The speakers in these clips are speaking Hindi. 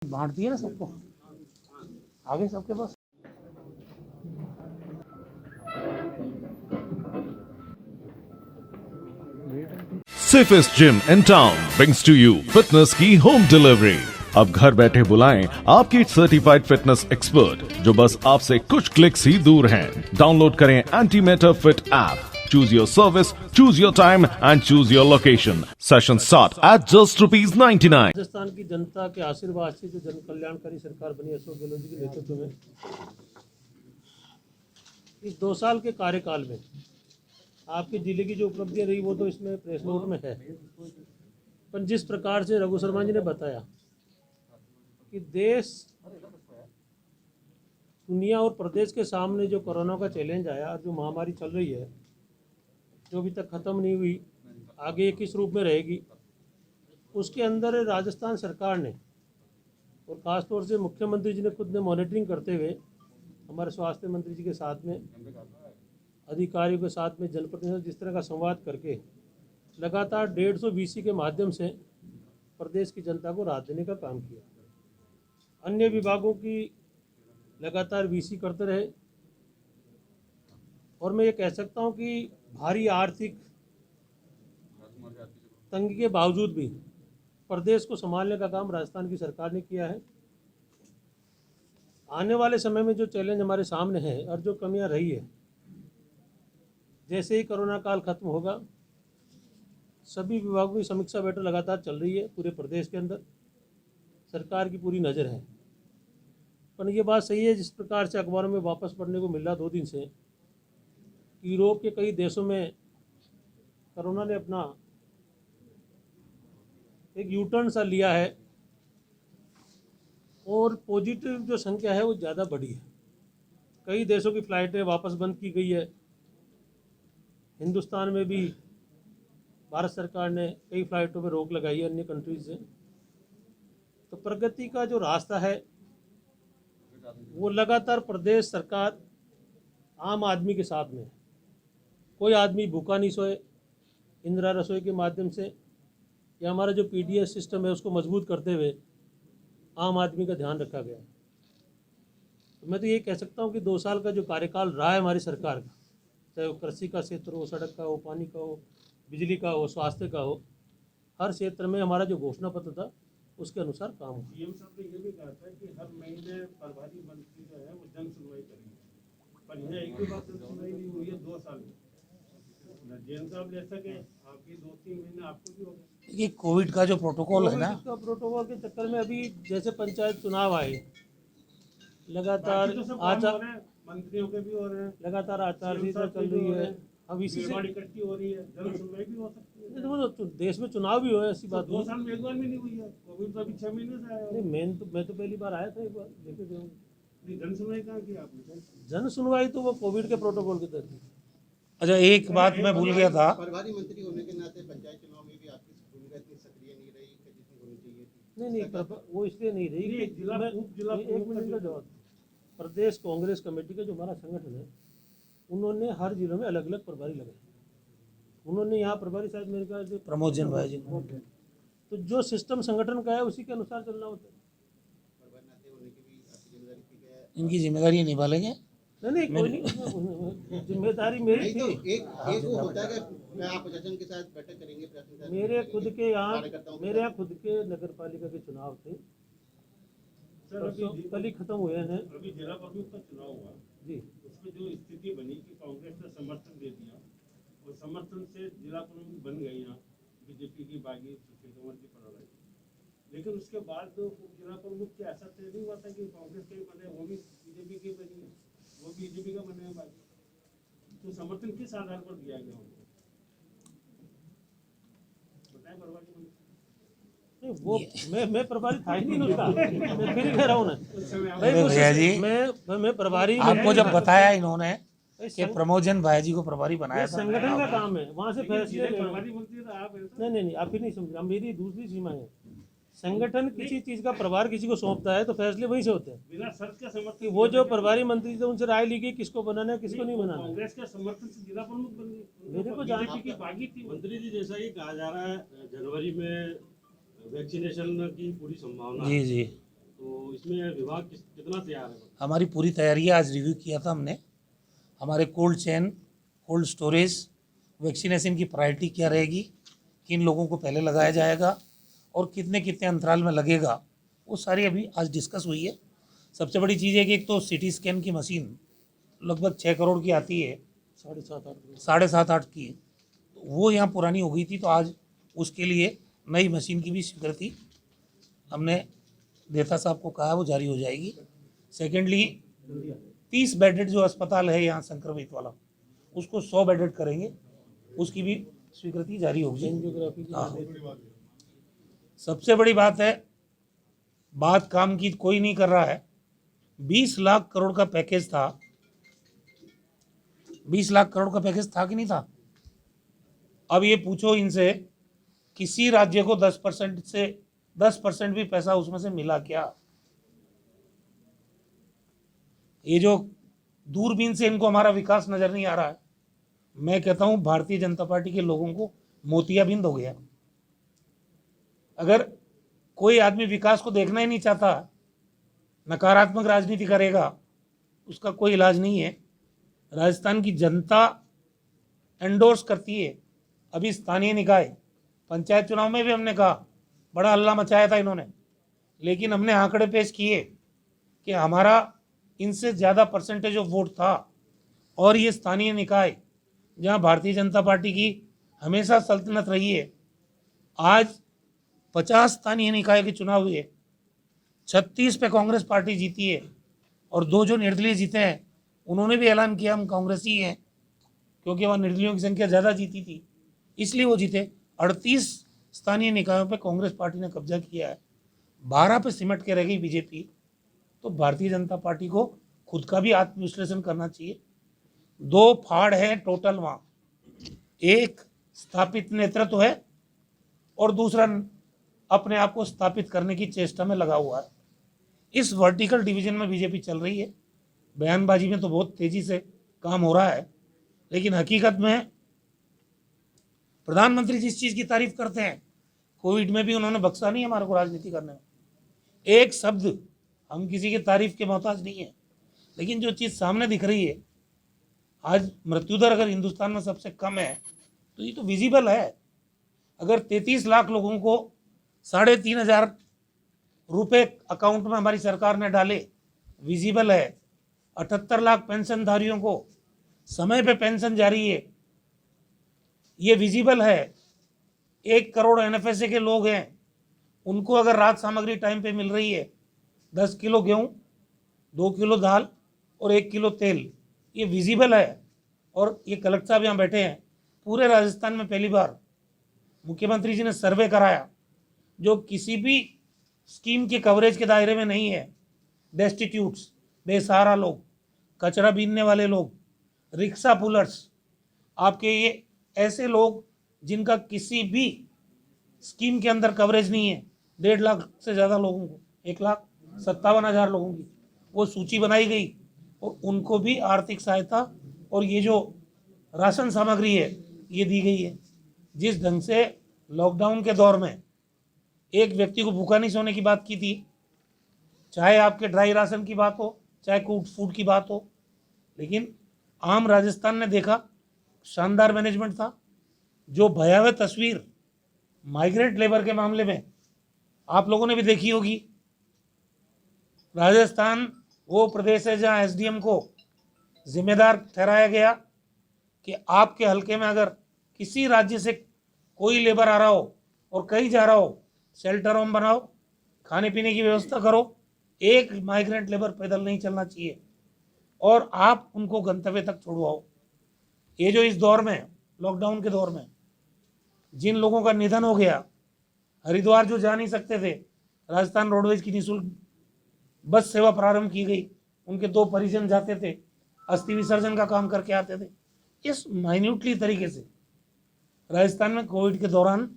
बांट दिए ना सबको, आगे सबके पास। Safest gym in town brings to you fitness की home delivery। अब घर बैठे बुलाएं आपकी सर्टिफाइड फिटनेस एक्सपर्ट जो बस आपसे कुछ क्लिक्स ही दूर हैं। डाउनलोड करें antimatter fit app. Choose your service, choose your time and choose your location. Sessions start at just ₹99। Rajasthan की जनता के आशीर्वाद से जो जन कल्याणकारी सरकार बनी अशोक गहलोत जी के नेतृत्व में, इस 2 साल के कार्यकाल में आपके जिले की जो उपलब्धियां रही वो तो इसमें प्रेस नोट में है, पर जिस प्रकार से रघु शर्मा जी ने बताया कि देश, दुनिया और प्रदेश के सामने जो कोरोना का चैलेंज आया, जो महामारी चल रही है, जो अभी तक ख़त्म नहीं हुई, आगे किस रूप में रहेगी, उसके अंदर राजस्थान सरकार ने और ख़ासतौर से मुख्यमंत्री जी ने खुद ने मॉनिटरिंग करते हुए हमारे स्वास्थ्य मंत्री जी के साथ में, अधिकारियों के साथ में, जनप्रतिनिधियों जिस तरह का संवाद करके लगातार 150 वीसी के माध्यम से प्रदेश की जनता को राहत देने का काम किया। अन्य विभागों की लगातार वीसी करते रहे और मैं ये कह सकता हूँ कि भारी आर्थिक तंगी के बावजूद भी प्रदेश को संभालने का काम राजस्थान की सरकार ने किया है। आने वाले समय में जो चैलेंज हमारे सामने है और जो कमियां रही है, जैसे ही कोरोना काल खत्म होगा, सभी विभागों की समीक्षा बैठक लगातार चल रही है पूरे प्रदेश के अंदर, सरकार की पूरी नज़र है। पर ये बात सही है, जिस प्रकार से अखबारों में वापस पढ़ने को मिल रहा 2 दिन से, यूरोप के कई देशों में कोरोना ने अपना एक यूटर्न सा लिया है और पॉजिटिव जो संख्या है वो ज़्यादा बढ़ी है। कई देशों की फ़्लाइटें वापस बंद की गई है। हिंदुस्तान में भी भारत सरकार ने कई फ़्लाइटों पर रोक लगाई है अन्य कंट्रीज से। तो प्रगति का जो रास्ता है वो लगातार प्रदेश सरकार आम आदमी के साथ में, कोई आदमी भूखा नहीं सोए, इंदिरा रसोई के माध्यम से या हमारा जो पीडीएस सिस्टम है उसको मजबूत करते हुए आम आदमी का ध्यान रखा गया। तो मैं तो ये कह सकता हूँ कि 2 साल का जो कार्यकाल रहा है हमारी सरकार का, चाहे वो कृषि का क्षेत्र हो, सड़क का हो, पानी का हो, बिजली का हो, स्वास्थ्य का हो, हर क्षेत्र में हमारा जो घोषणा पत्र था उसके अनुसार काम हो। सीएम साहब ने ये भी कहा था कि हर महीने प्रभारी मंत्री जो है वो जन सुनवाई करेंगे, पर यह एक भी बार जन सुनवाई नहीं हुई है 2 साल में। जैन साहब जैसा कि आपकी 2-3 महीने आपको भी हो गए। ये कोविड का जो प्रोटोकॉल है ना, प्रोटोकॉल के चक्कर में अभी जैसे पंचायत चुनाव आए, लगातार बाकी तो सब आचार, हो रहे हैं, मंत्रियों के भी हो रहे हैं, लगातार आचार संहिता चल रही है। अब इसी से इकट्ठी हो रही है, जन सुनवाई भी हो सकती है। देखो तो देश में चुनाव भी हो, ऐसी बात 2 साल में एक बार भी नहीं हुई है। कोविड तो अभी 6 महीने से आया है। नहीं, मैं तो पहली बार आया था, एक बार देखे थे। जन सुनवाई कहाँ की आपने? जन सुनवाई तो वो कोविड के प्रोटोकॉल के तहत थी। अच्छा एक बात मैं भूल गया था, प्रभारी मंत्री होने के नाते पंचायत चुनाव में भी आपकी भूमिका इतनी सक्रिय नहीं रही कि जितनी होनी चाहिए थी। नहीं, वो इसलिए नहीं रही कि एक मिनट का जवाब। प्रदेश कांग्रेस कमेटी का जो हमारा संगठन है, उन्होंने हर जिलों में अलग अलग प्रभारी लगाए। उन्होंने यहाँ प्रभारी शायद मेरे ख्याल से प्रमोद भाई जी, तो जो सिस्टम संगठन का है उसी के अनुसार चलना होता है। प्रभारी नाते होने की भी आपकी जिम्मेदारी थी क्या? इनकी जिम्मेदारी निभा लेंगे। नहीं, कोई नहीं, जिम्मेदारी मेरी तो थी। एक वो होता है कि मैं आप प्रशासन के साथ बैठक करेंगे, प्रशासन के साथ मेरे खुद के यहाँ कार्यकर्ताओं के मेरे यहाँ खुद के नगर पालिका के चुनाव थे, सर अभी कल ही खत्म हुए हैं अभी जिला प्रमुख का चुनाव हुआ जी। उसमें जो स्थिति बनी कि कांग्रेस ने समर्थन दे दिया और समर्थन से जिला प्रमुख बन गई यहाँ बीजेपी की बागी सुशील कुमार की प्रणाली, लेकिन उसके बाद जो जिला प्रमुख के ऐसा तय नहीं हुआ था कि कांग्रेस के बने, वो भी बीजेपी के बनी है, वो बीजेपी का बने हैं बागी। तो समर्थन किस आधार पर दिया गया उनको बताएं? प्रभारी मंत्री नहीं, वो मैं प्रभारी था ही नहीं उसका। मैं फिर कह रहा हूँ ना अरे भैया जी, मैं प्रभारी, आपको जब बताया इन्होंने कि प्रमोजन भाई जी को प्रभारी बनाया था, संगठन का काम है, वहाँ से फैसले लेना। प्रभारी मंत्री तो आप हैं। नहीं, आप ही नहीं समझ, मेरी दूसरी सीमा है। संगठन किसी चीज का प्रभार किसी को सौंपता है तो फैसले वहीं से होते हैं। बिना शर्त के समर्थन कि वो जो प्रभारी मंत्री थे उनसे राय ली गई किसको बनाना है किसको नहीं बनाना है। कांग्रेस के समर्थन से जिला प्रमुख बन गई। मेरे को जान बीजेपी की बागी थी। मंत्री जी, जैसा कि कहा जा रहा है जनवरी में वैक्सीनेशन की पूरी संभावना जी है, जी, इसमें विभाग कितना तैयार है? हमारी पूरी तैयारी है। आज रिव्यू किया था हमने। हमारे cold chain, cold storage, vaccination की प्रायोरिटी क्या रहेगी, किन लोगों को पहले लगाया जाएगा और कितने कितने अंतराल में लगेगा, वो सारी अभी आज डिस्कस हुई है। सबसे बड़ी चीज़ है कि एक तो सिटी स्कैन की मशीन लगभग 6 करोड़ की आती है, 7.5-8 की, तो वो यहाँ पुरानी हो गई थी, तो आज उसके लिए नई मशीन की भी स्वीकृति हमने देथा साहब को कहा, वो जारी हो जाएगी। सेकेंडली 30 बेडेड जो अस्पताल है यहाँ संक्रमित वाला, उसको 100 बेडेड करेंगे, उसकी भी स्वीकृति जारी होगी। हाँ। सबसे बड़ी बात है, बात काम की कोई नहीं कर रहा है। 20 लाख करोड़ का पैकेज था, 20 लाख करोड़ का पैकेज था कि नहीं था? अब ये पूछो इनसे, किसी राज्य को 10% से 10% भी पैसा उसमें से मिला क्या? ये जो दूरबीन से इनको हमारा विकास नजर नहीं आ रहा है, मैं कहता हूं भारतीय जनता पार्टी के लोगों को मोतियाबिंद हो गया। अगर कोई आदमी विकास को देखना ही नहीं चाहता, नकारात्मक राजनीति करेगा, उसका कोई इलाज नहीं है। राजस्थान की जनता एंडोर्स करती है। अभी स्थानीय निकाय पंचायत चुनाव में भी हमने कहा, बड़ा हल्ला मचाया था इन्होंने, लेकिन हमने आंकड़े पेश किए कि हमारा इनसे ज़्यादा परसेंटेज ऑफ वोट था। और ये स्थानीय निकाय जहां भारतीय जनता पार्टी की हमेशा सल्तनत रही है, आज 50 स्थानीय निकाय के चुनाव हुए, 36 पे कांग्रेस पार्टी जीती है और 2 जो निर्दलीय जीते हैं उन्होंने भी ऐलान किया हम कांग्रेसी हैं, क्योंकि वहाँ निर्दलियों की संख्या ज़्यादा जीती थी, इसलिए वो जीते। 38 स्थानीय निकायों पे कांग्रेस पार्टी ने कब्जा किया है, 12 पे सिमट के रह गई बीजेपी। तो भारतीय जनता पार्टी को खुद का भी आत्मविश्लेषण करना चाहिए। 2 फाड़ है टोटल वहाँ, एक स्थापित नेतृत्व है और दूसरा अपने आप को स्थापित करने की चेष्टा में लगा हुआ है। इस वर्टिकल डिवीजन में बीजेपी चल रही है। बयानबाजी में तो बहुत तेजी से काम हो रहा है, लेकिन हकीकत में प्रधानमंत्री जिस चीज़ की तारीफ करते हैं, कोविड में भी उन्होंने बख्शा नहीं हमारे को राजनीति करने में। एक शब्द हम किसी की तारीफ के मोहताज नहीं है, लेकिन जो चीज़ सामने दिख रही है, आज मृत्यु दर अगर हिंदुस्तान में सबसे कम है तो ये तो विजिबल है। अगर 33 लाख लोगों को 3,500 रुपये अकाउंट में हमारी सरकार ने डाले, विजिबल है। 78 लाख पेंशनधारियों को समय पे पेंशन जारी है, ये विजिबल है। 1 करोड़ एनएफएसए के लोग हैं, उनको अगर राहत सामग्री टाइम पे मिल रही है, 10 किलो गेहूँ, 2 किलो दाल और 1 किलो तेल, ये विजिबल है। और ये कलेक्टर साहब यहाँ बैठे हैं, पूरे राजस्थान में पहली बार मुख्यमंत्री जी ने सर्वे कराया, जो किसी भी स्कीम के कवरेज के दायरे में नहीं है। डेस्टिट्यूट्स, बेसहारा लोग, कचरा बीनने वाले लोग, रिक्शा पुलर्स, आपके ये ऐसे लोग जिनका किसी भी स्कीम के अंदर कवरेज नहीं है, 1.5 लाख से ज़्यादा लोगों को, 1,57,000 लोगों की वो सूची बनाई गई और उनको भी आर्थिक सहायता और ये जो राशन सामग्री है ये दी गई है। जिस ढंग से लॉकडाउन के दौर में एक व्यक्ति को भूखा नहीं सोने की बात की थी, चाहे आपके ड्राई राशन की बात हो, चाहे कुड फूड की बात हो, लेकिन आम राजस्थान ने देखा शानदार मैनेजमेंट था। जो भयावह तस्वीर माइग्रेंट लेबर के मामले में आप लोगों ने भी देखी होगी। राजस्थान वो प्रदेश है जहां एसडीएम को जिम्मेदार ठहराया गया कि आपके हलके में अगर किसी राज्य से कोई लेबर आ रहा हो और कहीं जा रहा हो, शेल्टर होम बनाओ, खाने पीने की व्यवस्था करो, एक माइग्रेंट लेबर पैदल नहीं चलना चाहिए और आप उनको गंतव्य तक छोड़वाओ। ये जो इस दौर में, लॉकडाउन के दौर में जिन लोगों का निधन हो गया, हरिद्वार जो जा नहीं सकते थे, राजस्थान रोडवेज की निःशुल्क बस सेवा प्रारंभ की गई, उनके 2 परिजन जाते थे, अस्थि विसर्जन का काम करके आते थे। इस माइन्यूटली तरीके से राजस्थान में कोविड के दौरान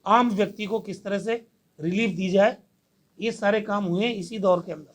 आम व्यक्ति को किस तरह से रिलीफ दी जाए, ये सारे काम हुए इसी दौर के अंदर।